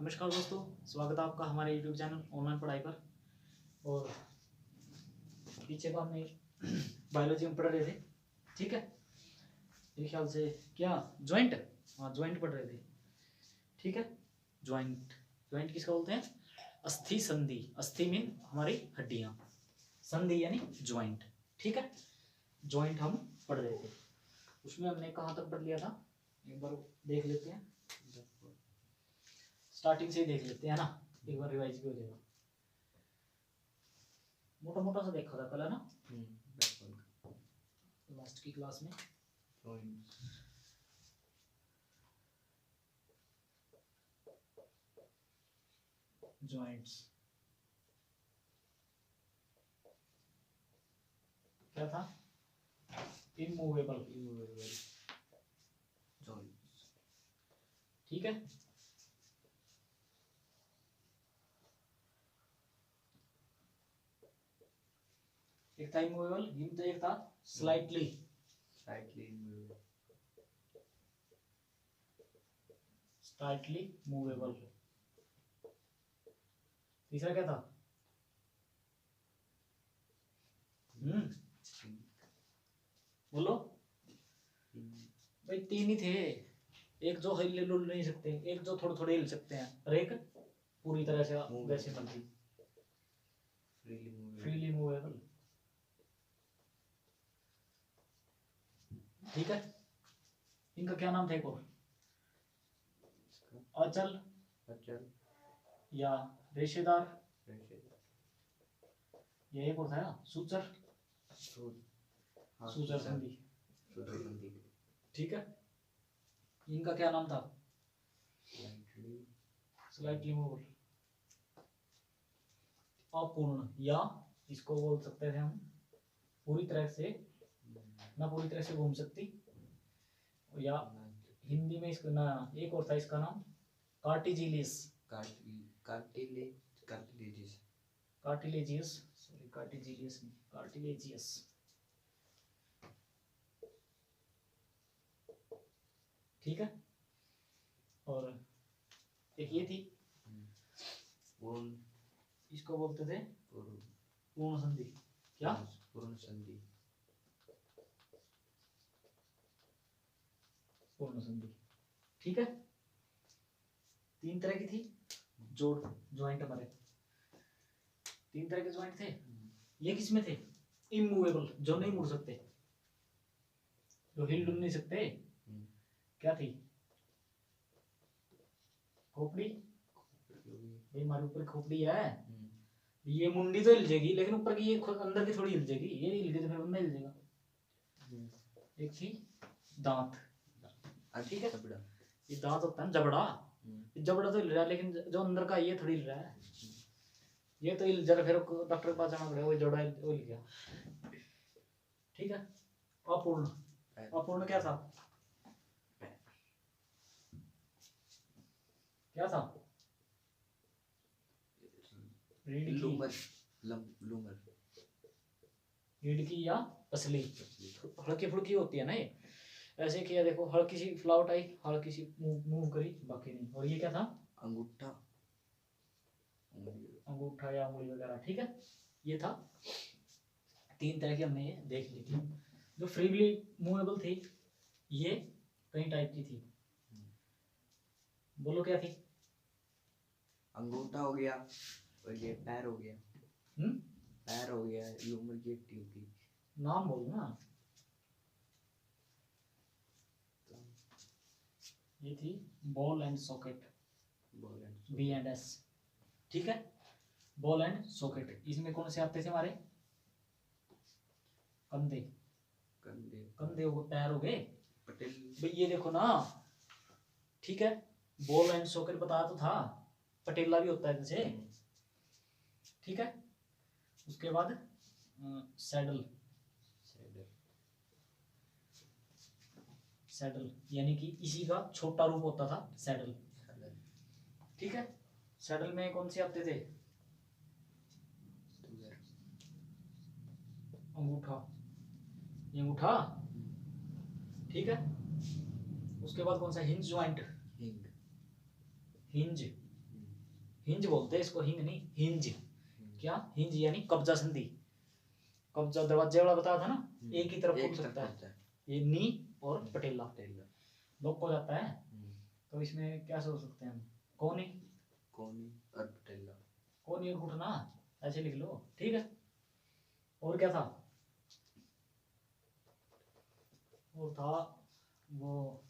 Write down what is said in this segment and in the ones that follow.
नमस्कार दोस्तों, स्वागत है आपका हमारे YouTube चैनल ऑनलाइन पढ़ाई पर। और पीछे का हमने बायोलॉजी में पढ़ रहे थे, ठीक है। मेरे ख्याल से क्या ज्वाइंट, हाँ ज्वाइंट पढ़ रहे थे, ठीक है। ज्वाइंट, ज्वाइंट किसका बोलते हैं? अस्थि संधि। अस्थि मीन हमारी हड्डियाँ, संधि यानी ज्वाइंट, ठीक है। ज्वाइंट हम पढ़ रहे थे, उसमें हमने कहाँ तक पढ़ लिया था एक बार देख लेते हैं। स्टार्टिंग से ही देख लेते हैं ना, एक बार रिवाइज भी हो जाएगा। मोटा मोटा सा देखा था पहले ना, लास्ट की क्लास में। जॉइंट्स क्या था? इमूवेबल जॉइंट्स, ठीक है। एक था इमूवेबल, एक था स्लाइटली स्लाइटली मूवेबल। तीसरा क्या था? बोलो भाई, तीन ही थे। एक जो हिल डुल नहीं सकते, एक जो थोड़े थोड़े हिल सकते हैं, और एक पूरी तरह से वैसे बनती फ्रीली मूवेबल, ठीक है। इनका क्या नाम था एक और? अचल या रेशेदार, ये एक और था ना, सूचर, सूचर संधि, ठीक है। इनका क्या नाम था? स्लाइटली मूवेबल, अपूर्ण, या इसको बोल सकते थे हम पूरी तरह से ना, पूरी तरह से घूम सकती, या हिंदी में इसका ना एक और था, इसका नाम कार्टिजिलियस, कार्टिलेजियस, सॉरी कार्टिजिलियस नहीं, कार्टिलेजियस, ठीक है। और एक ये थी, इसको बोलते थे पूर्ण संधि। क्या? पूर्ण संधि, ठीक है। तीन तरह की थी जोड़, ज्वाइंट हमारे तीन तरह के ज्वाइंट थे। ये किसमें थे? इमूवेबल, जो नहीं मुड़ सकते, जो हिल डुल नहीं सकते। क्या थी? खोपड़ी, भाई हमारे ऊपर खोपड़ी है, ये मुंडी तो हिल जाएगी, लेकिन ऊपर की ये अंदर की थोड़ी हिल जाएगी, ये हिल गई तो फिर बंदा हिल जाएगा। एक थी दांत, ठीक है। ये दांत होता है जबड़ा, जबड़ा तो हिल रहा है, लेकिन जो अंदर का ये थोड़ी हिल रहा है, ये तो हिल जरा, फिर डॉक्टर के पास जाना पड़ेगा, वो जबड़ा वो हिल गया, ठीक है। अपूर्ण, अपूर्ण क्या था? क्या था? रीढ़ की या पसली, हल्की फुल्की होती है ना ये, ऐसे किया देखो, हल्की सी फ्लाउट आई, हल्की सी मूव करी, बाकी नहीं। और ये क्या था? अंगूठा, अंगूठा या उंगली वगैरह, ठीक है। ये था, तीन तरह की हमने ये देख ली थी। जो फ्रीली मूवेबल थी, ये कई टाइप की थी, बोलो क्या थी? अंगूठा हो गया, और ये पैर हो गया, पैर हो गया, लूमर की हड्डी होगी, नाम बोलो ना। ये थी बॉल एंड सॉकेट, B&S, ठीक है। बॉल एंड सॉकेट, इसमें कौन से आते थे हमारे? कंधे, कंधे हो गए, पैर हो गए, भाई ये देखो ना, ठीक है। बॉल एंड सॉकेट बताया तो था, पटेला भी होता है जैसे, ठीक है। उसके बाद सैडल, सैडल यानी कि इसी का छोटा रूप होता था सैडल, ठीक है। सैडल में कौन से आते थे? अंगूठा, ये अंगूठा, ठीक है। उसके बाद कौन सा? हिंज ज्वाइंट, हिंज हिंज बोलते हैं इसको, हिंग नहीं, हिंज। क्या? हिंज यानी कब्जा संधि। कब्जा दरवाजे वाला बताया था ना, एक ही तरफ खुल सकता है, ये नी और पटेला लॉक हो जाता है। तो इसमें क्या सोच सकते हैं हम? कोनी और पटेला। कोनी और घुटना, ऐसे लिख लो, ठीक है। और क्या था? और था वो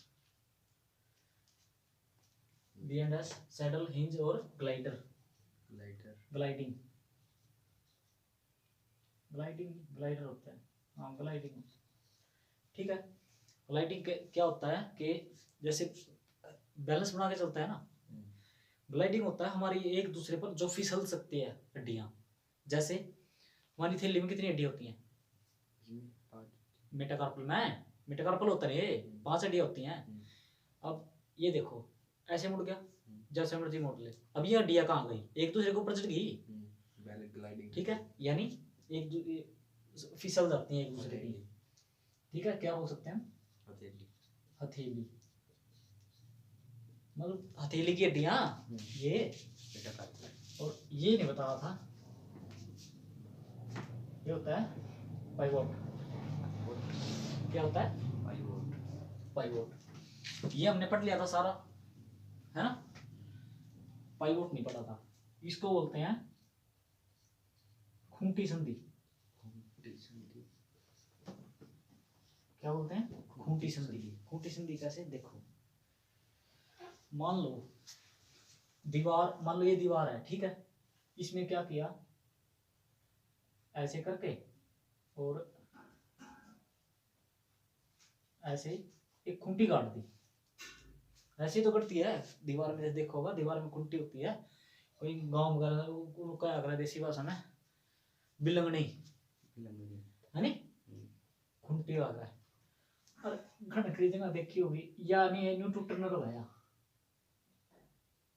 B&S, सैडल, हिंज और ग्लाइडिंग। ग्लाइडर होता है, हाँ ग्लाइडिंग, ठीक है। ग्लाइडिंग क्या होता है कि जैसे बैलेंस बना के चलता है ना, ग्लाइडिंग होता है हमारी एक दूसरे पर जो फिसल सकती है हड्डियां। जैसे हमारी थैली में कितनी हड्डियां होती हैं? मेटाकार्पल होता है, 5 हड्डियां होती हैं। अब ये देखो ऐसे मुड़ गया, जैसे मर्जी मोड़ ले, अब ये हड्डियां कहाँ गई? एक दूसरे के ऊपर चढ़ गई, ठीक है, यानी एक फिसल जाती हैं एक दूसरे की, ठीक है। क्या बोल सकते हैं? हथेली, मतलब हथेली की हड्डियां ये। और ये नहीं बताया था, ये होता है पाइवोट। क्या होता है? पाइवोट। ये हमने पढ़ लिया था सारा, है ना। पाइवोट नहीं पढ़ा था। इसको बोलते हैं खूंटी संधि। क्या बोलते हैं? खूंटी संधि। खूंटी संधि कैसे? देखो, मान लो दीवार, मान लो ये दीवार है, ठीक है। इसमें क्या किया, ऐसे करके और ऐसे एक खूंटी काट दी। ऐसे तो करती है दीवार में, देखो होगा दीवार में खूंटी होती है। कोई गांव वगैरह क्या अगर देसी भाषा में बिलंगनी है नी, खूंटी आ गया। और घनखरी जगह देखी होगी, या नहीं न्यू टूटर न रहा,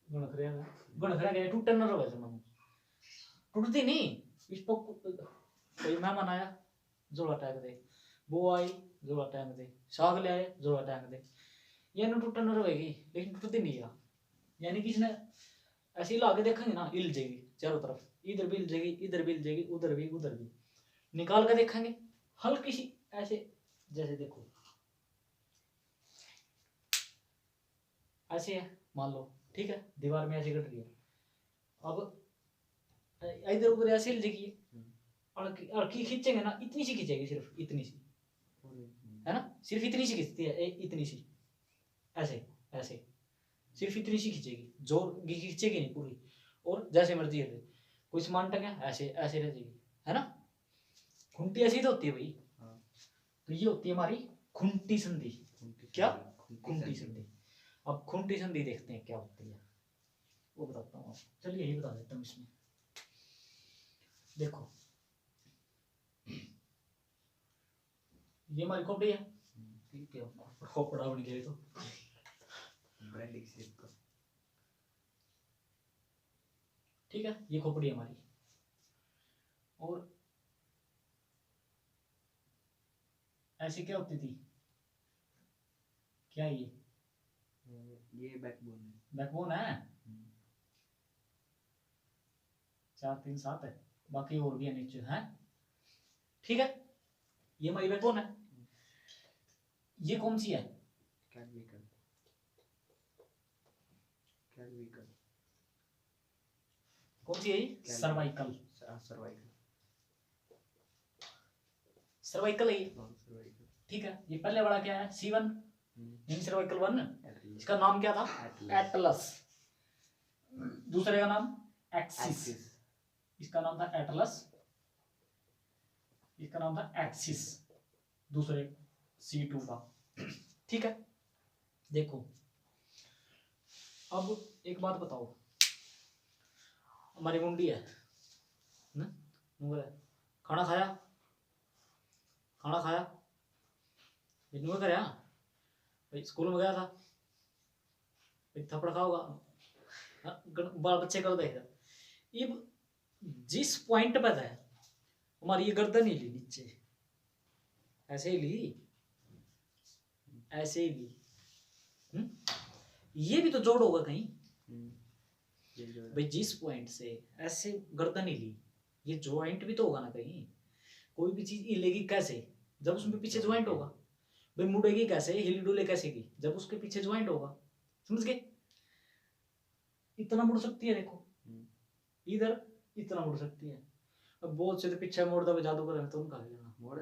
घनखरा गया टूटर न रहा, जमा टूटती नहीं। इस पर कोई मेहमान आया, जोड़ा टांग दे, वो आई जोड़ा टांग दे, साग ले आए जोड़ा टांग दे, ये न टूटन न रहेगी, लेकिन टूटती नहीं है। यानी कि इसने ऐसे ला के देखेंगे ना, हिल जाएगी चारों तरफ, इधर भी हिल जाएगी, इधर भी हिल जाएगी, उधर भी उधर भी। निकाल कर देखेंगे हल्की सी ऐसे, जैसे देखो ऐसे है मान लो, ठीक है। दीवार में ऐसे कट रही है, अब इधर उधर ऐसे हिल जाएगी, और खींचेंगे ना, इतनी सी खींचेगी, सिर्फ इतनी सी, है ना, सिर्फ इतनी सी खींचती है, इतनी सी, ऐसे ऐसे सिर्फ इतनी सी खींचेगी, जोर खींचेगी नहीं पूरी। और जैसे मर्जी है, कोई सामान टंगे ऐसे ऐसे रह जाएगी, है ना। खूंटी ऐसी तो होती है भाई। तो ये होती है हमारी खूंटी संधि। क्या? खूंटी संधि। अब खूंटी संधि देखते हैं क्या होती है, वो बताता हूँ। चलिए यही बता देता हूँ। इसमें देखो, ये हमारी खोपड़ी है, ठीक है, खोपड़ा बन गया तो ठीक है, ये खोपड़ी है हमारी। और ऐसी क्या होती थी, क्या ये बैकबोन है। 4 3 7 है, बाकी और भी है नीचे, है, ठीक है। ये हमारी बैकबोन है। ये कौन सी है? कौन सी है ये? सर्वाइकल। सर्वाइकल है ये, ठीक है। ये पहले वाला क्या है? C1 cervical 1। इसका नाम क्या था? एटलस। दूसरे का नाम एक्सिस। इसका नाम था एटलस, इसका नाम था एक्सिस, दूसरे C2 का, ठीक है। देखो अब एक बात बताओ, हमारी मुंडी है ना, खाना खाया, खाना खाया, इन्होंने कराया भाई, स्कूल में गया था भाई, थप्पड़ खाओगा, बाल बच्चे कर देगा। ये जिस पॉइंट पर है हमारी, ये गर्दन ही ली नीचे, ऐसे ही ली, ऐसे ही ली, ये भी तो जोड़ होगा कहीं, भाई जिस पॉइंट से ऐसे गर्दन हिली, ये ज्वाइंट भी तो होगा ना कहीं, कोई भी चीज हिलेगी कैसे, जब उसमें पीछे ज्वाइंट होगा। भाई मुड़ेगी कैसे, हिल डुले कैसे की, जब उसके पीछे ज्वाइंट होगा। समझ गए? इतना मुड़ सकती है देखो, इधर इतना मुड़ सकती है। अब बहुत से तो पीछे मोड़ दबे जादूगर है तो उनका लेना मोड़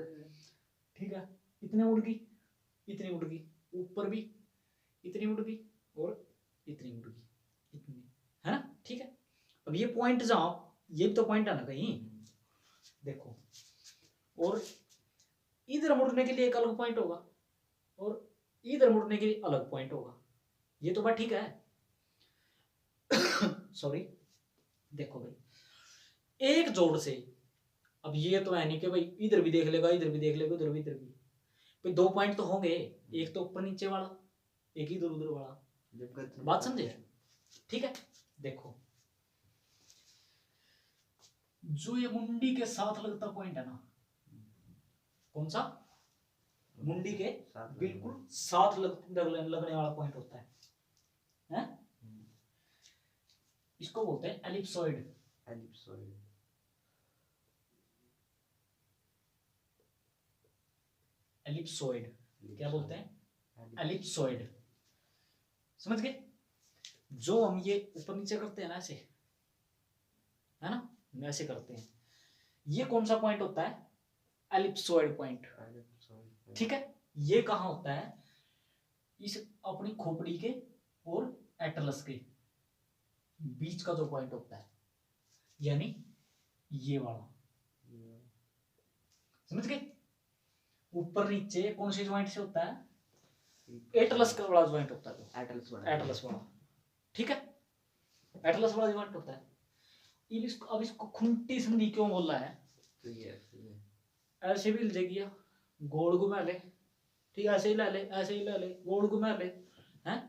ठीक है, इतने मुड़ गई, इतनी मुड़ गई, ऊपर भी इतनी मुड़ गई और इतनी मुड़ गई, इतनी, है ना? ठीक है। अब ये पॉइंट जहां, ये भी तो पॉइंट है ना कहीं, देखो, और इधर मुड़ने के लिए एक अलग पॉइंट होगा और इधर मुड़ने के लिए अलग पॉइंट होगा। ये तो बात ठीक है। सॉरी, देखो भाई एक जोड़ से, अब ये तो है नहीं कि भाई इधर भी देख लेगा, इधर भी देख लेगा, उधर भी, इधर भी, भाई दो पॉइंट तो होंगे, एक तो ऊपर नीचे वाला, एक इधर उधर वाला। बात समझे? ठीक है। देखो जो ये मुंडी के साथ लगता पॉइंट है ना, कौन सा? मुंडी के बिल्कुल साथ लगने वाला पॉइंट होता है, हैं? इसको बोलते हैं एलिप्सॉइड। एलिप्सॉइड, एलिप्सॉइड क्या बोलते हैं? एलिप्सॉइड। समझ गए? जो हम ये ऊपर नीचे करते हैं ना ऐसे, है ना, ऐसे करते हैं, ये कौन सा पॉइंट होता है? Ellipsoid point. ठीक है। ये कहाँ होता है? इस अपनी खोपड़ी के और एटलस के बीच का जो पॉइंट होता है, यानी ये वाला। समझ गए? ऊपर नीचे कौन से ज्वाइंट से होता है? एटलस का वाला ज्वाइंट होता है, तो एटलस वाला। ठीक है, एटलस वाला ज्वाइंट होता है। अब इसको खुंटी संधि क्यों बोल रहा है? तो ये ऐसे भी हिल जाएगी, गोल घुमा ले, ठीक है, ऐसे ही ला ले, ऐसे ही ला ले, गोल घुमा ले, हैं,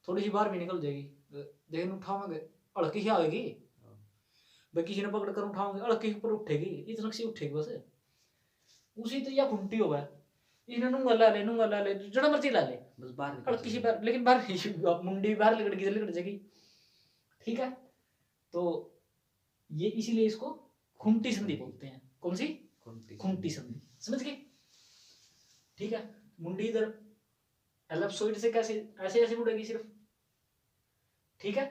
थोड़ी सी बाहर भी निकल जाएगी, लेकिन उठाओगे अड़की ही आएगी भाई, किसी ने पकड़ कर उठाओगे अड़की ऊपर उठेगी, इतना सी उठेगी बस। उसी तो यह खुंटी होगा, इसने नूंगा ला ले जड़ा मर्जी ला ले, बस बाहर अड़की सी बाहर, लेकिन बाहर मुंडी बाहर लिकड़ जाएगी। ठीक है, तो ये इसीलिए इसको खुंटी संधि बोलते हैं। कौन सी? खुंटी संधि। समझ गए? ठीक है, मुंडी इधर एलिप्सॉइड से कैसे ऐसे ऐसे मुड़ेगी सिर्फ, ठीक है,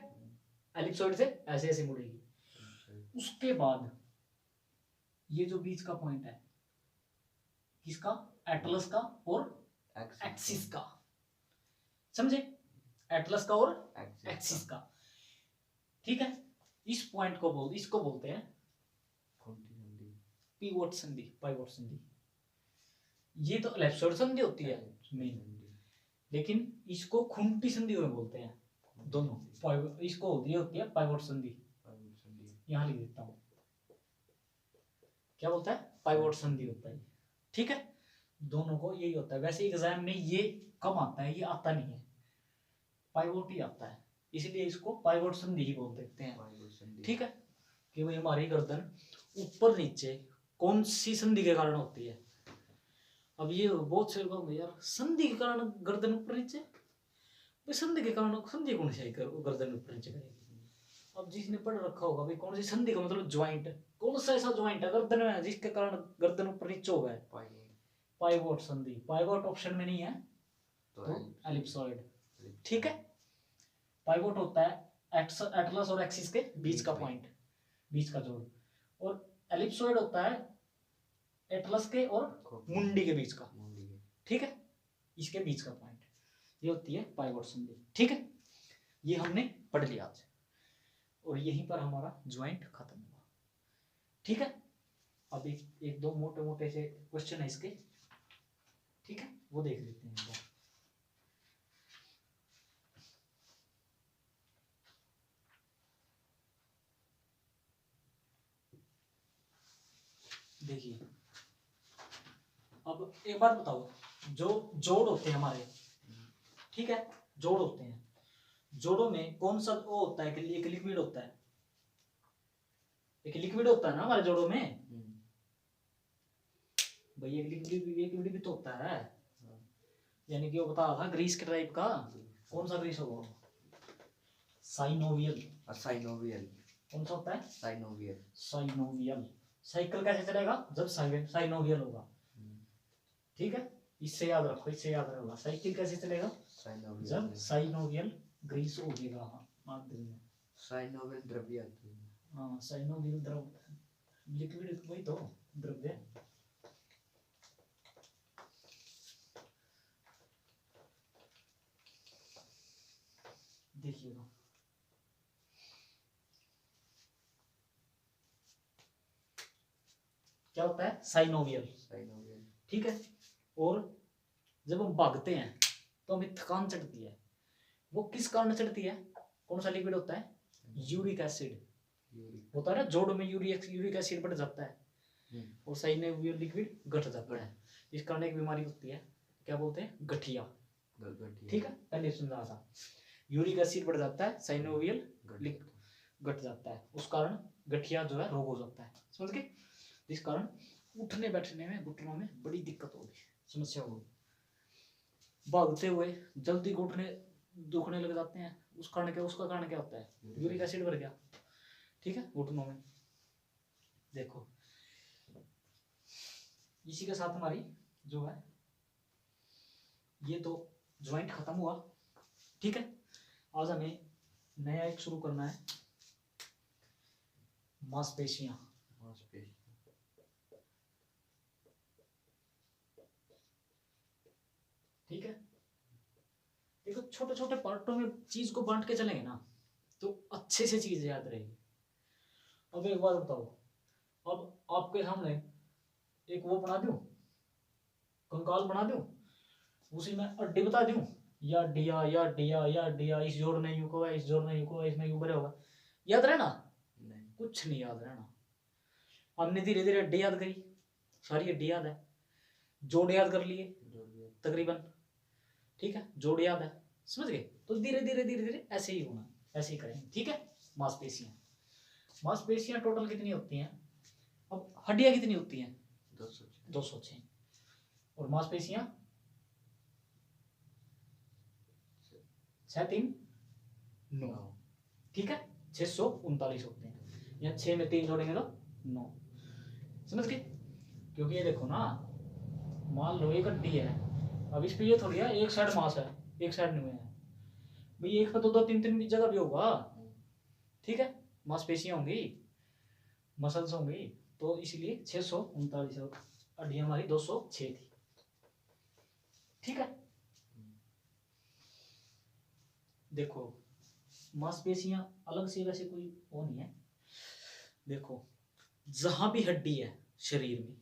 एलिप्सॉइड से ऐसे ऐसे मुड़ेगी। उसके बाद ये जो बीच का पॉइंट है, किसका? एटलस का और एक्सिस का। समझे? एटलस का और एक्सिस का। ठीक है, इस पॉइंट को इसको बोलते हैं पिवोट संधि, पाइवोट संधि। ये तो एलिप्सॉइड संधि होती है मेन, लेकिन इसको खुंटी संधि में बोलते हैं दोनों। इसको होती है पाइवोट संधि। यहां लिख देता हूं, क्या बोलता है? पाइवोट संधि होता है। ठीक है, दोनों को यही होता है। वैसे एग्जाम में ये कम आता है, ये आता नहीं है, पाइवोट ही आता है, इसलिए इसको पाइवोट संधि ही बोल देते हैं। ठीक है, कि भाई हमारी गर्दन ऊपर नीचे कौन सी संधि के कारण होती है। अब ये बहुत से लोग यार संधि के कारण गर्दन ऊपर नीचे, भाई संधि के कारण संधि कौन सी गर्दन ऊपर नीचे करेगी? अब जिसने पढ़ रखा होगा भाई कौन सी संधि का मतलब ज्वाइंट, कौन सा ऐसा ज्वाइंट है गर्दन में जिसके कारण गर्दन ऊपर नीचे हो गया? पाइवोट संधि। पाइवोट ऑप्शन में नहीं है तो एलिप्सॉइड। ठीक है, पाइवोट होता है एटलस और एक्सिस के बीच का पॉइंट, बीच का जोड़, और एलिप्सॉइड होता है एटलस के और मुंडी के बीच का। ठीक है, इसके बीच का पॉइंट, ये होती है पाइवोट संधि। ठीक है, ये हमने पढ़ लिया आज, और यहीं पर हमारा ज्वाइंट खत्म हुआ। ठीक है, अब एक दो मोटे मोटे से क्वेश्चन है इसके, ठीक है, वो देख लेते हैं एक बार। देखिए, अब एक बात बताओ, जो जोड़ होते हैं हमारे, ठीक है, जोड़ होते हैं, जोड़ों में कौन सा वो होता है? एक लिक्विड होता है, एक लिक्विड होता है ना हमारे जोड़ों में भाई, एक लिक्विड भी तो होता है, यानी कि वो बता रहा था ग्रीस के टाइप का। कौन सा ग्रीस होगा? साइनोवियल। साइनोवियल। कौन सा होता है? साइनोवियल। साइनोवियल। साइकिल कैसे चलेगा? जब साइनोवियल होगा। ठीक है, इससे याद रखो, इससे याद रखोगा। साइकिल कैसे चलेगा? जब साइनोवियल ग्रीस होगा माध्यम में। साइनोवियल द्रव्य आती है। हाँ, साइनोवियल द्रव लिक्विड, वही तो द्रव्य। देखिएगा, क्या होता है? साइनोवियल। साइनोवियल। ठीक है, और जब हम भागते हैं तो हमें थकान चढ़ती है। वो किस कारण चढ़ती है? कौन सा लिक्विड होता है? यूरिक एसिड होता है ना, जोड़ में यूरिक एसिड बढ़ जाता है और साइनोवियल लिक्विड घट जाता है। इस कारण एक बीमारी होती है, क्या बोलते हैं? गठिया। ठीक है, पहले सुन रहा था। यूरिक एसिड बढ़ जाता है, साइनोवियल घट जाता है, उस कारण गठिया जो है रोग हो जाता है। समझ गए? जिस कारण उठने बैठने में घुटनों में बड़ी दिक्कत होगी, समस्या होगी। भागते हुए जल्दी घुटने दुखने लग जाते हैं, उस कारण क्या, उसका कारण क्या होता है? यूरिक एसिड बढ़ गया। ठीक है, घुटनों में। देखो, इसी के साथ हमारी जो है ये तो ज्वाइंट खत्म हुआ। ठीक है, आज हमें नया एक शुरू करना है, मांसपेशियां। ठीक है, देखो छोटे छोटे पार्टों में चीज को बांट के चलेंगे ना तो अच्छे से चीज याद रहेगी। अब एक बात बताओ, अब आपके सामने एक वो बना दूं, कंकाल बना दूं, उसी में अड्डी बता दूं, या डिया या डिया या डिया, इस जोड़ ने यूं को, इस जोड़ ने यूं को, इसमें यूं बने होगा, याद रहना? नहीं, कुछ नहीं याद रहना। हमने धीरे धीरे अड्डी याद करी, सारी अड्डी याद है, जोड़ याद कर लिए तकरीबन। ठीक है, जोड़ याद है, समझ गए? तो धीरे धीरे धीरे धीरे ऐसे ही होना, ऐसे ही करेंगे। ठीक है, मांसपेशियां। मांसपेशियां टोटल कितनी होती हैं? अब हड्डियां कितनी होती हैं? 206। और मांसपेशियां 6×3 9। ठीक है, 639 होते हैं। यहाँ 6 में 3 जोड़ेंगे तो 9। समझ गए? क्योंकि ये देखो ना, मान लो एक हड्डी है, अब इस पे ये थोड़ी है एक साइड मांस है एक साइड नहीं है भाई, एक पे तो 2-3 जगह भी होगा। ठीक है, मांसपेशियां होंगी, मसल्स होंगी, तो इसलिए 639 हड्डियां हमारी 206 थी। ठीक है, देखो मांसपेशियां अलग से वैसे कोई वो नहीं है। देखो, जहां भी हड्डी है शरीर में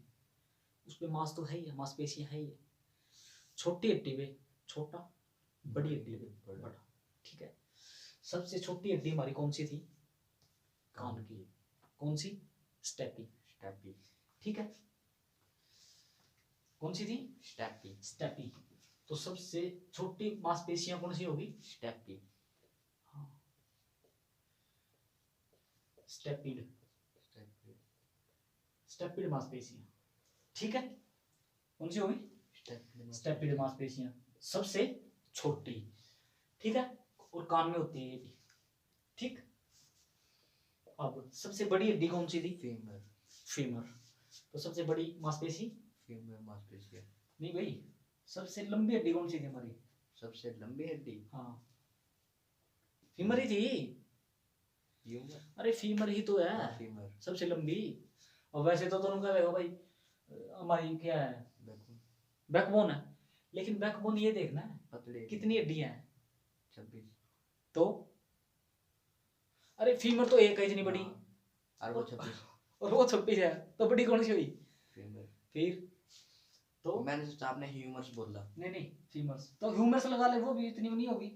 उसपे मांस तो है ही है, मांसपेशियां है ही है। छोटी हड्डी पे छोटा, बड़ी हड्डी पे बड़ा। ठीक है, सबसे छोटी हड्डी हमारी कौन सी थी? कान की। कौन सी? स्टेपी। ठीक है, कौन सी थी? स्टेपी। तो सबसे छोटी मांसपेशियां कौन सी होगी? स्टेपी। हाँ, स्टेपिड मांसपेशियां। ठीक है, कौन सी होगी? स्टेपिड मांसपेशियां, सबसे छोटी। ठीक है, और कान में होती है ये भी। ठीक, अब सबसे बड़ी हड्डी कौन सी थी? फीमर। तो सबसे बड़ी मांसपेशी? मांसपेशियां नहीं भाई, सबसे लंबी हड्डी कौन सी थी हमारी? सबसे लंबी हड्डी? हाँ, फीमर ही थी। अरे फीमर ही तो है। फीमर सबसे लंबी। और वैसे तो दोनों का देखो भाई, हमारी क्या है? बैकबोन है। लेकिन बैकबोन ये देखना है कितनी हड्डियां हैं? 26। तो अरे फीमर तो एक है इतनी बड़ी, और वो 26 है, तो बड़ी कौन सी हुई? फीमर। फिर तो मैंने सोचा आपने ह्यूमरस बोला। नहीं, फीमर्स तो ह्यूमरस लगा ले, वो भी इतनी नहीं होगी।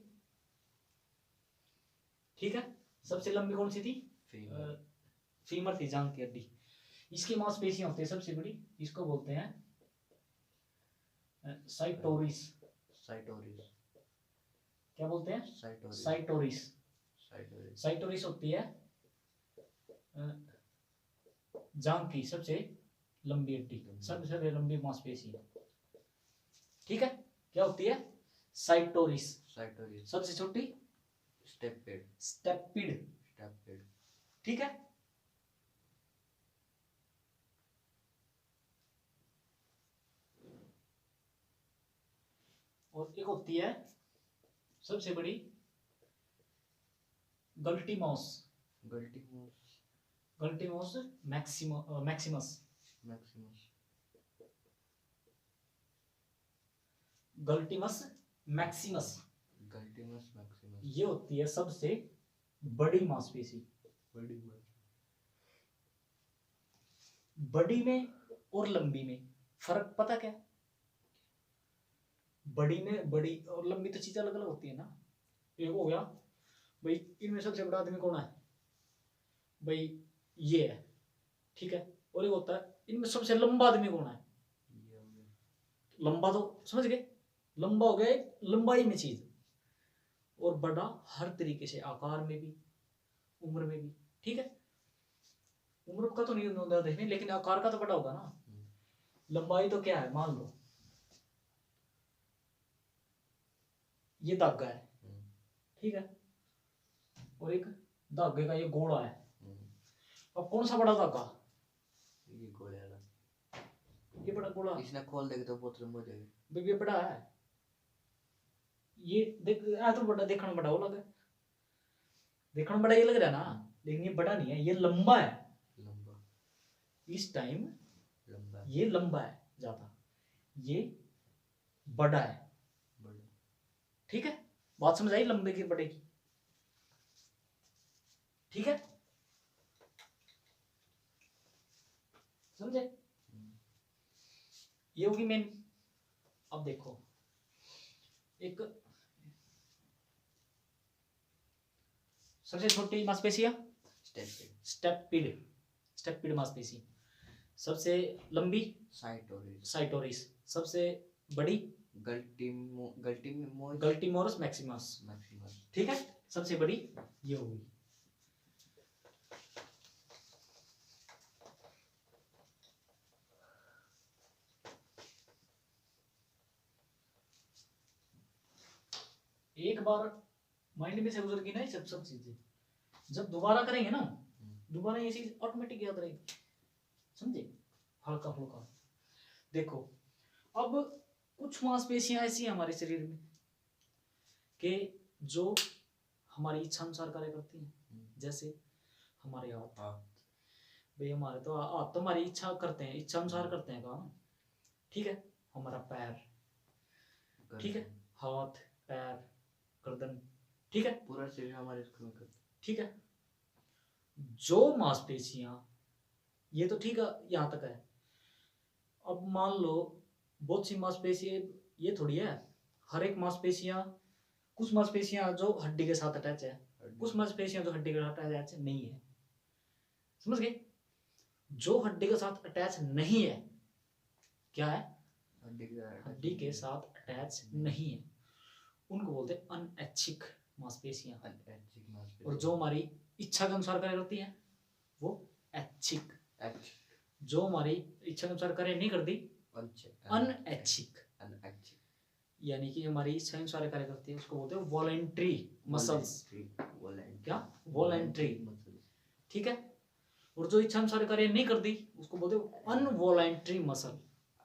ठीक है, सबसे लंबी कौन सी थी? फीमर थी, जांघ की हड्डी। इसकी मांसपेशियां होती है सबसे बड़ी, इसको बोलते हैं साइटोरिस। क्या बोलते हैं? साइटोरिस। साइटोरिस होती है जांघ की सबसे लंबी हड्डी, सबसे लंबी मांसपेशी। ठीक है, क्या होती है? साइटोरिस। सबसे छोटी स्टेपिड स्टेपिड, स्टेपिड ठीक है। और एक होती है सबसे बड़ी गल्टीमोस, गल्टीमोस गल्टीमोस मैक्सिमस, मैक्सिमस गल्टीमस मैक्सिमस, गल्टीमस मैक्सिमस ये होती है सबसे बड़ी मांसपेशी। बड़ी मास बड़ी में और लंबी में फर्क पता क्या? बड़ी में बड़ी और लंबी तो चीजें अलग अलग होती है ना। एक हो गया भाई, इनमें सबसे बड़ा आदमी कौन है भाई, ये है, ठीक है। और एक होता है इनमें सबसे लंबा आदमी कौन है, ये हो गया। लंबा तो समझ गए, लंबा हो गया एक लंबाई में चीज, और बड़ा हर तरीके से, आकार में भी, उम्र में भी, ठीक है। उम्र का तो नहीं होता देखने, लेकिन आकार का तो बड़ा होगा ना। लंबाई तो क्या है, मान लो ये धागा है, ठीक है, और एक धागे का ये गोला है। अब कौन सा बड़ा धागा, ये गोले वाला, ये बड़ा गोला, इसने खोल देगा तो बहुत लंबा हो जाएगा। भाई ये बड़ा है, ये देख आ तो बड़ा, देखने में बड़ा वो लगा, देखने में बड़ा ये लग रहा है ना, लेकिन ये बड़ा नहीं है, ये लंबा है। लंबा इस टाइम लंबा ये लंबा है ज्यादा, ये बड़ा है, बड़ा ठीक है। बात समझ आई लंबे की बड़े की, ठीक है, समझे। ये होगी मेन। अब देखो एक सबसे छोटी मांसपेशियां स्टेपिड स्टेपिड, स्टेपिड मांसपेशी। सबसे लंबी साइटोरिस साइटोरिस, सबसे बड़ी गल्टीमोस गल्टीमोरस मैक्सिमस, मैक्सिमस ठीक है। सबसे बड़ी ये होगी। एक बार माइंड में से गुजर गई ना ये सब चीजें, जब दोबारा करेंगे ना, दोबारा ये चीज ऑटोमेटिक याद रहेगी, समझे, हल्का फुल्का। देखो अब कुछ मांसपेशियां ऐसी हैं हमारे शरीर में कि जो हमारी इच्छा अनुसार कार्य करती हैं। जैसे हमारे हाथ, भाई हमारे तो हाथ तो हमारी इच्छा करते हैं, इच्छा अनुसार करते हैं काम, ठीक है। हमारा पैर, ठीक है, हाथ पैर गर्दन, ठीक है, पूरा शरीर हमारे इसको में करता ठीक है। जो मांसपेशियां, ये तो ठीक है यहाँ तक है। अब मान लो बहुत सी मांसपेशियां, ये थोड़ी है हर एक मांसपेशियां, कुछ मांसपेशियां जो हड्डी के साथ अटैच है, कुछ मांसपेशियां जो हड्डी के साथ अटैच नहीं है, समझ गए। जो हड्डी के साथ अटैच नहीं है, क्या है, हड्डी के साथ अटैच नहीं है, उनको बोलते हैं अनैच्छिक मांसपेशियां। और जो हमारी इच्छा के अनुसार कार्य करती है वो ऐच्छिक। जो हमारी इच्छा के अनुसार कार्य नहीं करती अनऐच्छिक, यानी कि हमारी इच्छा के अनुसार कार्य करती है उसको बोलते हैं वॉलेंट्री मसल्स। क्या, वॉलेंट्री, ठीक है। और जो इच्छा अनुसार कार्य नहीं करती उसको बोलते हैं अनवॉलेंट्री मसल।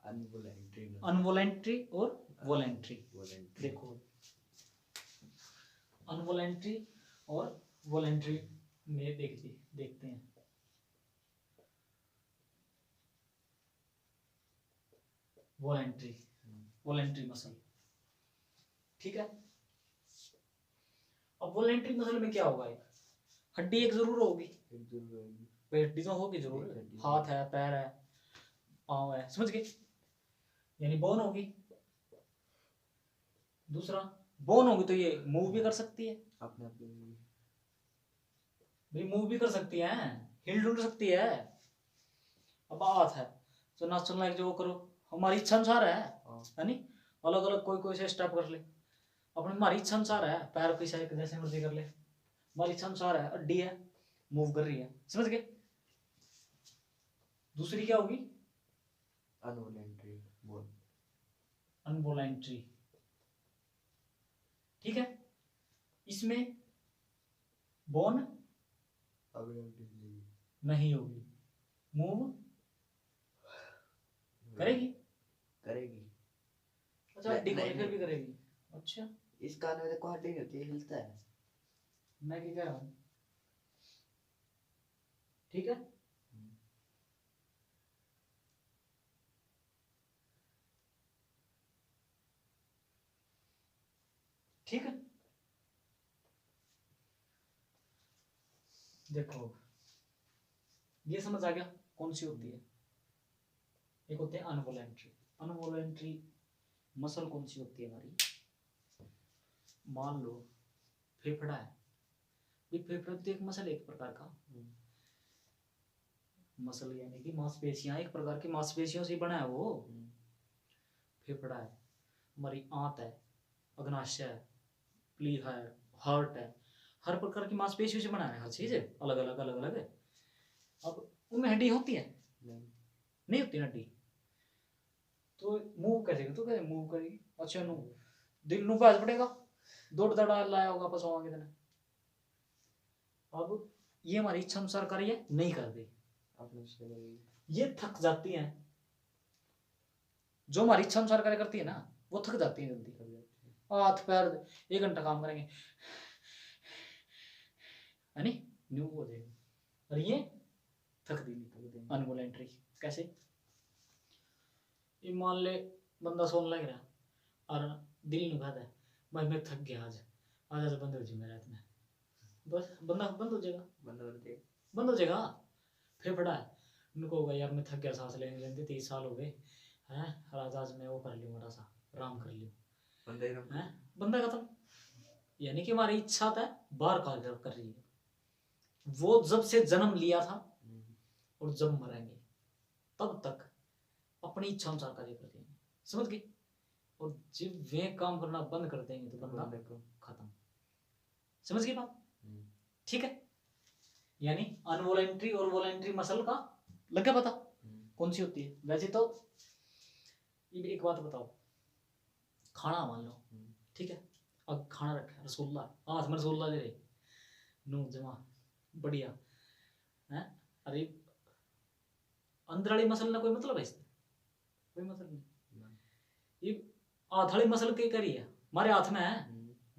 अनवॉलेंट्री और वॉलेंट्री, देखो अनवॉलेंट्री और वॉलेंट्री में देखते हैं। वॉलेंट्री, वॉलेंट्री मसल, ठीक है। अब वॉलेंट्री मसल में क्या होगा, एक हड्डी एक जरूर होगी, हड्डी तो होगी जरूर, हाथ है पैर है पाँव है, समझ गए, यानी बोन होगी। दूसरा बोन होगी तो ये मूव भी कर सकती है, अपने भाई मूव भी कर सकती है, हिल डुल सकती है। अब हाथ है तो नाच चलना एक जो करो, हमारी इच्छा अनुसार है नहीं, अलग अलग कोई कोई से स्टेप कर ले, अपने हमारी इच्छा अनुसार है। पैर की साइड जैसे मर्जी कर ले, हमारी इच्छा अनुसार है, हड्डी है मूव कर रही है, समझ गए। दूसरी क्या होगी, अनवॉलेंट्री बोन, अनवॉलेंट्री, ठीक है। इसमें बोन अबडोमिनल नहीं होगी, मूव करेगी। करेगी। अच्छा हड्डी को नहीं, फिर भी नहीं। करेगी। अच्छा इस कान में देखो हड्डी नहीं होती है, हिलता है। मैं क्या कह रहा हूँ, ठीक है। ठीक है, देखो ये समझ आ गया कौन सी होती है। एक होते हैं अनवोलेंट्री। अनवोलेंट्री मसल कौन सी होती है हमारी, मान लो फेफड़ा है, ये फेफड़ा तो एक मसल है एक प्रकार का, मसल यानी कि मांसपेशियां, एक प्रकार की मांसपेशियों से बना है वो। फेफड़ा है, हमारी आंत है, अग्नाशय है, प्लीहा है, हार्ट है, हर प्रकार की मांसपेशियों से बना है, हर चीज है अलग अलग है। अब उनमें हड्डी होती है नहीं होती हड्डी, तो मूव करेगी, तो कैसे मूव करेगी। अच्छा नु दिल नु बाज पड़ेगा, दौड़ दड़ा लाया होगा पसवा कितने। अब ये हमारी इच्छा अनुसार कार्य नहीं करती, ये थक जाती हैं। जो हमारी इच्छा अनुसार कार्य करती है ना, वो थक जाती है जल्दी। हाथ पैर 1 घंटा काम करेंगे है नहीं, न्यू हो जाएगा, और ये थक देंगे। अनवोलेंट्री कैसे, ये मान ले बंदा सोने लग रहा और दिल नहीं कहता है मैं थक गया आज आज बंद हो जाए रात में, बस बंदा बंद हो जाएगा, बंद हो जाएगा। फेफड़ा है, उनको होगा यार मैं थक गया, सांस लेने लेते 30 साल हो गए हैं, आज मैं वो कर लूँ, थोड़ा सा आराम कर लूँ, बंदा खत्म। यानी कि हमारी इच्छा है बाहर कार्य कर रही है, वो जब से जन्म लिया था और जब मरेंगे तब तक अपनी इच्छा अनुसार कार्य करते हैं, समझ गए। और जब वे काम करना बंद कर देंगे तो बंदा खत्म, समझ गए बात, ठीक है। यानी अनवोलेंट्री और वोलेंट्री मसल का लग गया पता कौन सी होती है। वैसे तो एक बात बताओ, खाना मान लो, ठीक है, अब खाना रखा रसगुल्ला, हाथ में रसगुल्ला ले रहे नू जमा बढ़िया है, अरे अंदर वाली मसल ना कोई मतलब है इसमें, कोई मतलब नहीं। ये हाथ वाली मसल के करी है, हमारे हाथ में है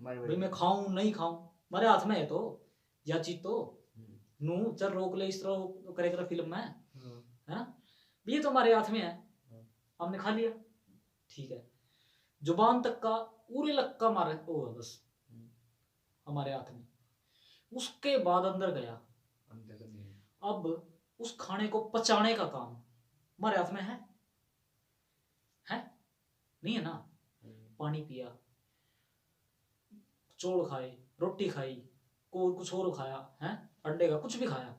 भाई, मैं खाऊं नहीं खाऊं हमारे हाथ में है, तो या चीज तो नू चल रोक ले, इस तरह करेगा फिल्म में है ना, ये तो हमारे हाथ में है, हमने खा लिया, ठीक है। जुबान तक का पूरे लक का मारे वो है बस हमारे हाथ में, उसके बाद अंदर गया, अब उस खाने को पचाने का काम हमारे हाथ में है नहीं है ना। पानी पिया, चौल खाए, रोटी खाई, को कुछ और खाया है, अंडे का कुछ भी खाया,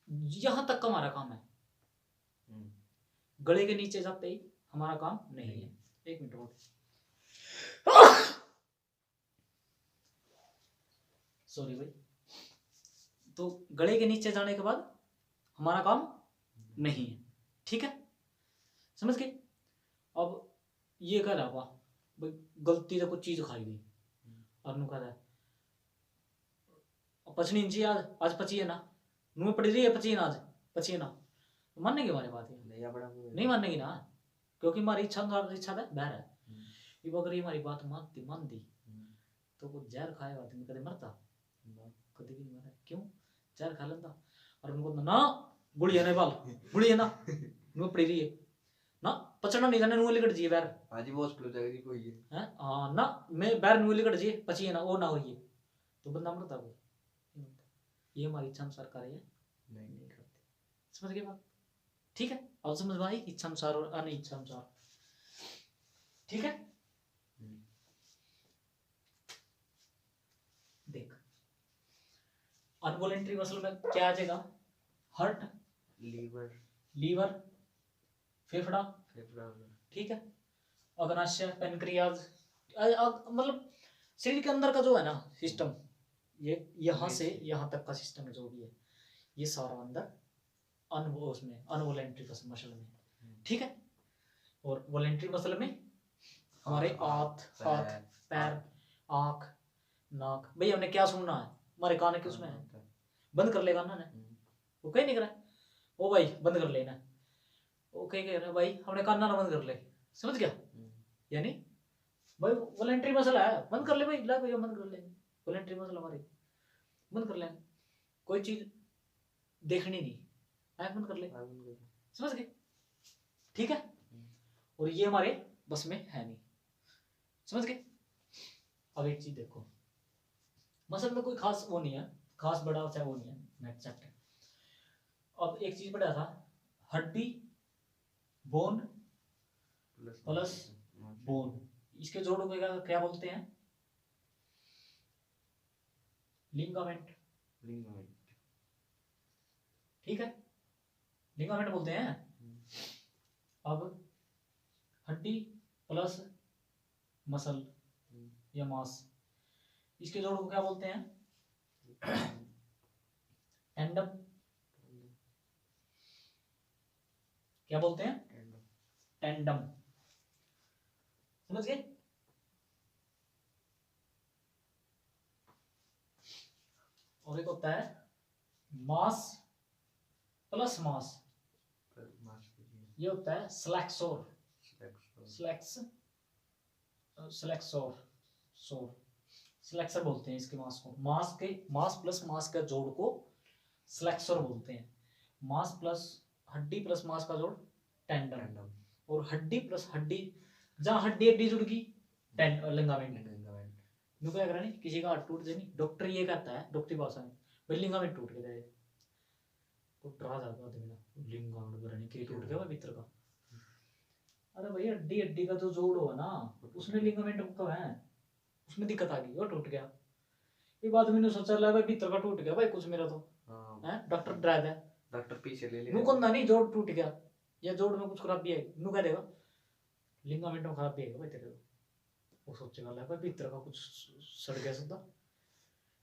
यहां तक का हमारा काम है। गले के नीचे जाते ही हमारा काम नहीं है। 1 मिनट और, सॉरी भाई। तो गले के नीचे जाने के बाद हमारा काम नहीं है, ठीक है, समझ गए। अब ये कह रहा भाई गलती से कुछ चीज खाई गई और नु कह रहा पचनी इंची आज आज पची है ना, नु पड़ी रही है पची ना, आज पची है ना, मानेंगे हमारी बात है नहीं मानेंगे ना, क्योंकि हमारी इच्छा इच्छा है बहर है। ये अगर ये हमारी बात मान दी तो वो जहर खाएगा तो कदे मरता, कभी भी नहीं मरा, क्यों, जहर खा लेता। और उनको ना गुड़िया ने बाल गुड़िया ना नु पड़ी रही है ना, पचना नहीं जाने नु लिकट जी बैर आज वो हॉस्पिटल जाएगी कोई है हां ना, मैं बैर नु लिकट जी पची है ना, वो ना होई तो बंदा मरता कोई, ये हमारी इच्छा अनुसार कार्य नहीं करते, समझ गए बात, ठीक है। अब समझ में आई इच्छा अनुसार और अनिच्छा अनुसार, ठीक है। देख अनवोलेंट्री मसल में क्या आ जाएगा, हार्ट, लीवर, फेफड़ा, ठीक है, अग्नाशय, पेनक्रियाज, मतलब शरीर के अंदर का जो है ना सिस्टम, ये यहाँ से यहाँ तक का सिस्टम जो भी है ये सारा अंदर उसमें अनवोलेंट्री मसल में, ठीक है। और वोलेंट्री मसल में हमारे हाथ पैर आँख नाक, भाई हमने क्या सुनना है, हमारे कान के उसमें है, होता है। बंद कर लेगा ना ने, वो कहीं नहीं करा ओ भाई बंद कर लेना, वो कहीं कह रहा है भाई हमने कान ना बंद कर ले, समझ गया? यानी भाई वॉलेंट्री मसला है, बंद कर ले भाई, ला भैया बंद कर ले, वॉलेंट्री मसला हमारी, बंद कर ले, कोई चीज देखनी नहीं, आँख बंद कर ले, समझ गए? ठीक है, और ये हमारे बस में है नहीं, समझ गए? अब एक चीज देखो, मसल में कोई खास वो नहीं है, खास बड़ा चाहे वो नहीं है, नेक्स्ट चैप्टर। अब एक चीज पढ़ा था, हड्डी बोन प्लस बोन, इसके जोड़ों को क्या बोलते हैं? लिगामेंट, ठीक है, लिगामेंट बोलते हैं। अब हड्डी प्लस मसल या मांस, इसके जोड़ को क्या बोलते हैं? टेंडम, क्या बोलते हैं? टेंडम, समझ गए? और एक होता है मास प्लस मास, ये होता है स्लैक्सोर, स्लैक्सर बोलते हैं इसके मास को, मास प्लस मास का जोड़ को स्लैक्सर बोलते हैं। मास प्लस हड्डी प्लस मास का जोड़ टेंडम, और हड्डी प्लस हड्डी, जहां हड्डी हड्डी जुड़ गई लिगामेंट। नु क्या करा नहीं, किसी का हाथ टूट जाए नहीं, डॉक्टर ये कहता है डॉक्टरी भाषा में, भाई लिगामेंट टूट गया, तो डरा जाता है मेरा, लिगामेंट पर नहीं के टूट गया भाई भीतर का, अरे भाई हड्डी हड्डी का जो जोड़ हो ना, उसमें लिगामेंट तो है, उसमें दिक्कत आ गई, वो टूट गया। ये बात मैंने सोचा ला भाई भीतर का टूट गया भाई कुछ मेरा तो है, डॉक्टर डरा दे, डॉक्टर पीछे ले ले, नु कंधा नहीं जोड़ टूट गया या जोड़ में कुछ खराबी है, नु कह देगा लिगामेंट में खराबी है भाई तेरे को, वो सोचेगा ला भाई भीतर का कुछ सड़ गया सदा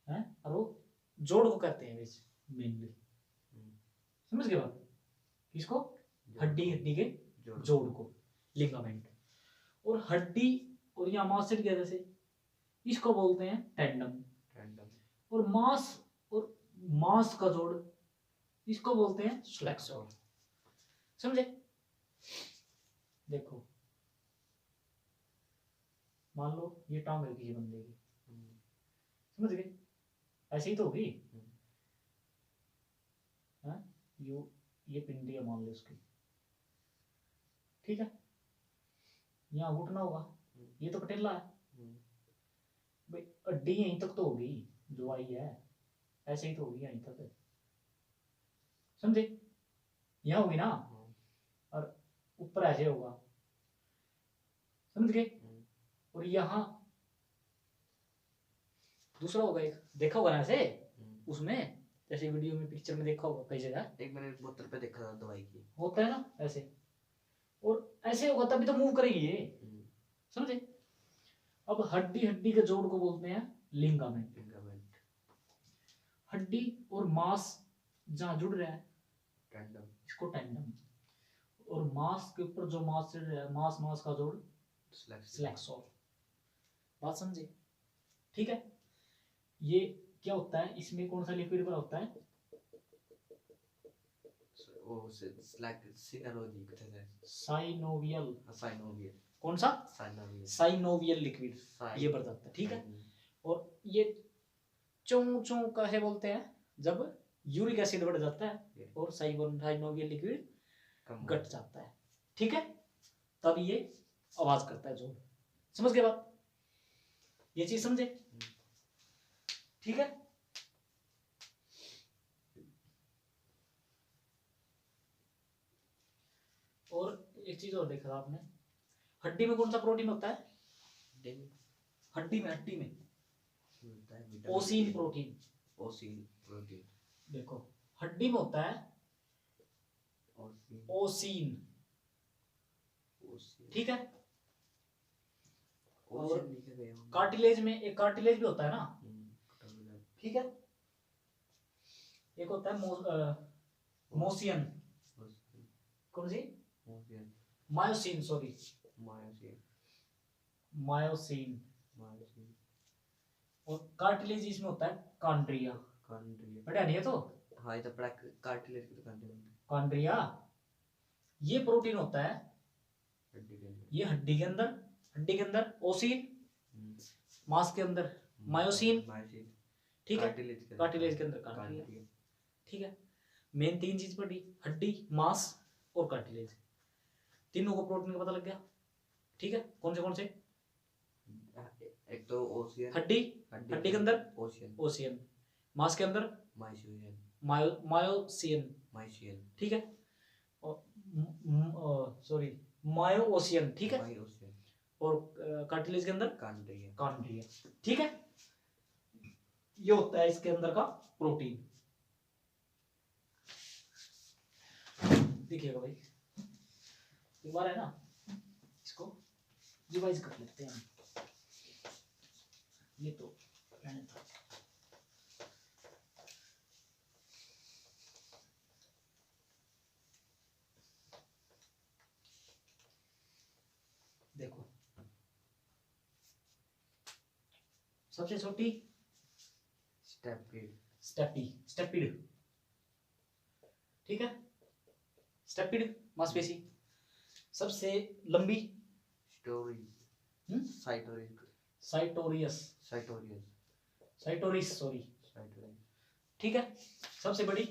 है, और वो जोड़ को कहते हैं वैसे मेनली, समझ गए बात? किसको? हड्डी हड्डी के जोड़ को लिगामेंट, और हड्डी और या मांस की वजह से इसको बोलते हैं टेंडम, और मांस का जोड़ इसको बोलते हैं फ्लेक्सर, समझे? देखो मान लो ये टांग है किसी बंदे की, समझ गए? ऐसे ही तो होगी, ये पिंडी है मान लो उसकी, ठीक है, यहाँ घुटना होगा, ये तो पटेला है भाई, हड्डी यहीं तक तो होगी जो आई है, ऐसे ही तो होगी यहीं तक, समझे? यहाँ होगी ना, और ऊपर ऐसे होगा, समझ गए? और यहाँ दूसरा होगा, एक देखा होगा ना ऐसे, उसमें जैसे वीडियो में पिक्चर में देखा होगा कई जगह, एक मैंने बोतल पे देखा था दवाई की, होता है ना ऐसे, और ऐसे होगा तभी तो मूव करेगी ये, समझे? अब हड्डी हड्डी के जोड़ को बोलते हैं लिगामेंट, हड्डी और मांस जहां जुड़ रहा है टेंडम, इसको टेंडम, और मांस के ऊपर जो मांस जुड़ रहा है, मांस का जोड़ फ्लेक्सर, बात समझे? ठीक है, ये क्या होता है, इसमें कौन सा लिक्विड बना होता है? साइनोवियल, कौन सा? साइनोवियल लिक्विड, ये बढ़ जाता है, ठीक है। और ये चों चों कैसे बोलते हैं जब यूरिक एसिड बढ़ जाता है और साइनोवियल लिक्विड घट जाता है, ठीक है, तब ये आवाज करता है जोर, समझ गए बात? ये चीज समझे? ठीक है। और एक चीज और देखा था आपने, हड्डी में कौन सा प्रोटीन होता है? हड्डी में ओसीन प्रोटीन, देखो हड्डी में होता है ओसीन, ठीक है। और कार्टिलेज में एक कार्टिलेज भी होता है ना, ठीक है। एक होता है मोसियन, कौन सी? Myosin, sorry myosin. और कार्टिलेज इसमें होता है कॉन्ड्रिया। कॉन्ड्रिया पढ़ा नहीं है तो? हाँ ये तो पड़ा कार्टिलेज की तो कॉन्ड्रिया कॉन्ड्रिया ये प्रोटीन होता है, हड्डी के अंदर। ये हड्डी के अंदर ओसिन, मांस के अंदर मायोसिन, मायोसिन ठीक है, कार्टिलेज के अंदर कॉन्ड्रिया। ठीक है, मेन 3 चीज पढ़ी, हड्डी, मांस और कार्टिलेज, तीनों को प्रोटीन का पता लग गया। ठीक है, कौन से? एक तो ओशियन, हड्डी के अंदर ओशियन, ओसियन, मांस के अंदर मायोसिन, मायोसिन, ठीक है, और सॉरी मायोसिन, ठीक है, मायोसिन और कार्टिलेज के अंदर कॉन्ड्रिया। कॉन्ड्रिया। ठीक है, ये होता है इसके अंदर का प्रोटीन। देखिएगा भाई, एक बार है ना, इसको रिवाइज कर लेते हैं। ये तो रहने था। देखो, सबसे छोटी स्टेपिड, ठीक है, स्टेपिड मांसपेशी। सबसे लंबी साइटोरियस, सॉरी, ठीक है। सबसे बड़ी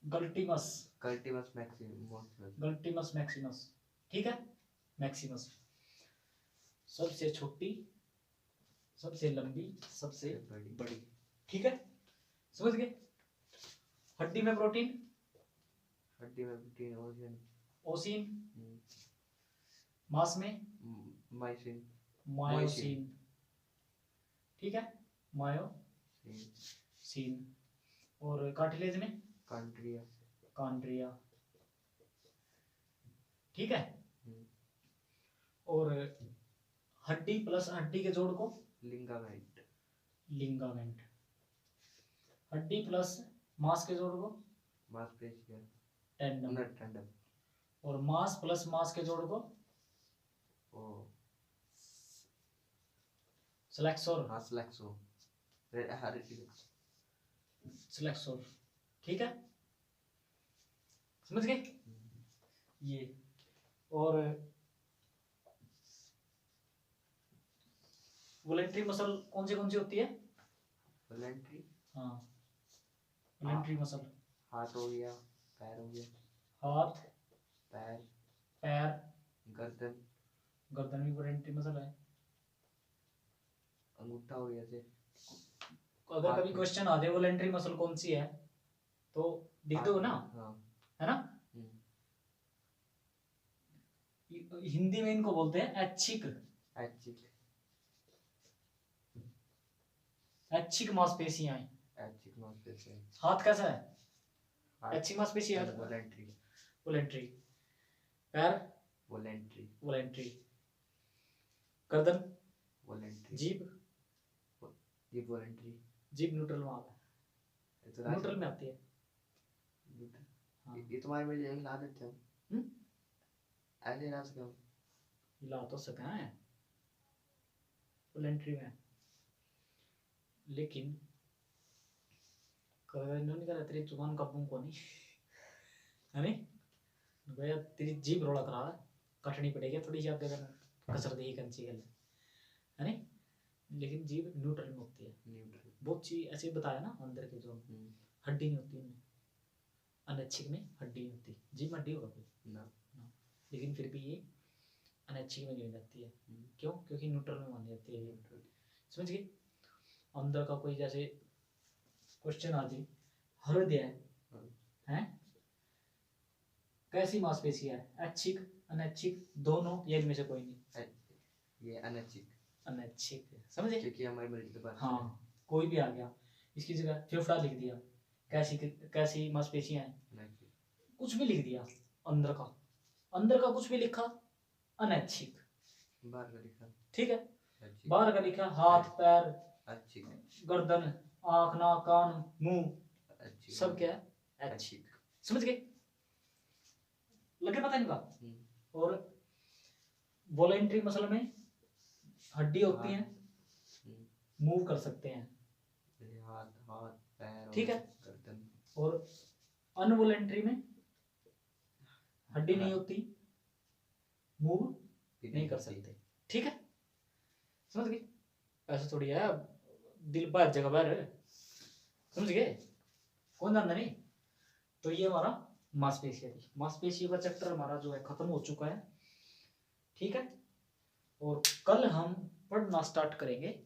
गल्टिमस मैक्सिमस, ठीक है, मैक्सिमस। सबसे छोटी, सबसे लंबी, सबसे बड़ी, ठीक है, समझ गए। हड्डी में प्रोटीन ओसिन, मांस में मायोसिन, ठीक है, मायोसिन, और कार्टिलेज में कॉन्ड्रिया, ठीक है, और हड्डी प्लस हड्डी के जोड़ को लिगामेंट, हड्डी प्लस मांस के जोड़ को टेंडम, और मांस प्लस मांस के जोड़ को स्लेक्सोर, ठीक है, समझ गए ये। और वोलेंट्री मसल कौन सी होती है? हाँ, वोलेंट्री मसल हाथ हो गया, पैर हो गया, हाथ, पैर, गर्दन भी वोलेंट्री मसल है। अंगूठा हो गया से। अगर कभी क्वेश्चन आ जाए वोलेंट्री मसल कौन सी है तो लिख दो ना, है ना। हिंदी में इनको बोलते हैं ऐच्छिक मांसपेशियां। हाथ कैसा है? ऐच्छिक मांसपेशी है, वोलेंट्री। पैर वोलेंट्री, गर्दन, जीभ न्यूट्रल में आता है, न्यूट्रल में आती है। ये तुम्हारे में हिला देते हो, ऐसे हिला सके, हिला तो सके हैं वोलेंट्री में, लेकिन नहीं करा तेरी जुबान कपूं को नहीं है, नहीं भैया तेरी जीभ रोड़ा करा कटनी पड़ेगी थोड़ी सी आगे कसर दी कंची गल है नहीं, लेकिन जीभ न्यूट्रल में होती है। बहुत चीज ऐसे बताया ना, अंदर के जो हड्डी नहीं होती उनमें, अनैच्छिक में हड्डी नहीं होती, जीभ में हड्डी होगा कोई ना, लेकिन फिर भी ये अनैच्छिक में नहीं जाती है। क्यों? क्योंकि न्यूट्रल में मानी जाती है। समझ गए। अंदर का कोई जैसे क्वेश्चन आ जाए, हृदय है कैसी मांसपेशी है? ऐच्छिक, अनैच्छिक, दोनों, या इनमें से कोई नहीं? ये अनैच्छिक समझे, क्योंकि हमारे मरीज के पास हाँ कोई भी आ गया, इसकी जगह फेफड़ा लिख दिया, कैसी मांसपेशियां हैं, कुछ भी लिख दिया, अंदर का कुछ भी लिखा, अनैच्छिक। बाहर का लिखा, ठीक है, बाहर का लिखा, हाथ पैर, गर्दन, आँख नाक कान मुंह, सब क्या है? ऐच्छिक। समझ गए। लगे पता इनका। हम्म, और वॉलेंट्री मसल में हड्डी होती है, हम्म, मूव कर सकते हैं, ये हाथ हाथ पैर ठीक और है। गर्दन। और अनवॉलेंट्री में हड्डी नहीं हाँ, होती, मूव भी नहीं कर होती। सकते, ठीक है। समझ गए? ऐसा थोड़ी है दिल बाहर जगह बाहर है, समझ गए? कौन जानता नहीं। तो ये हमारा मांसपेशियां थी। मांसपेशियों का चैप्टर हमारा जो है खत्म हो चुका है, ठीक है। और कल हम पढ़ना स्टार्ट करेंगे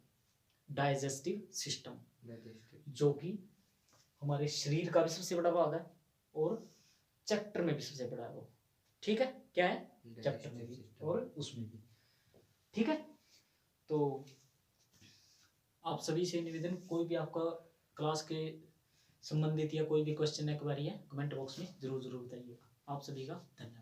डाइजेस्टिव सिस्टम, Digestive जो कि हमारे शरीर का भी सबसे बड़ा भाग है और चैप्टर में भी सबसे बड़ा है वो, ठीक है। क्या है? चैप्टर में भी system। और उसमें भी, ठीक है। तो आप सभी से निवेदन, कोई भी आपका क्लास के संबंधित या कोई भी क्वेश्चन है, क्वेरी है, कमेंट बॉक्स में जरूर जरूर बताइएगा। आप सभी का धन्यवाद।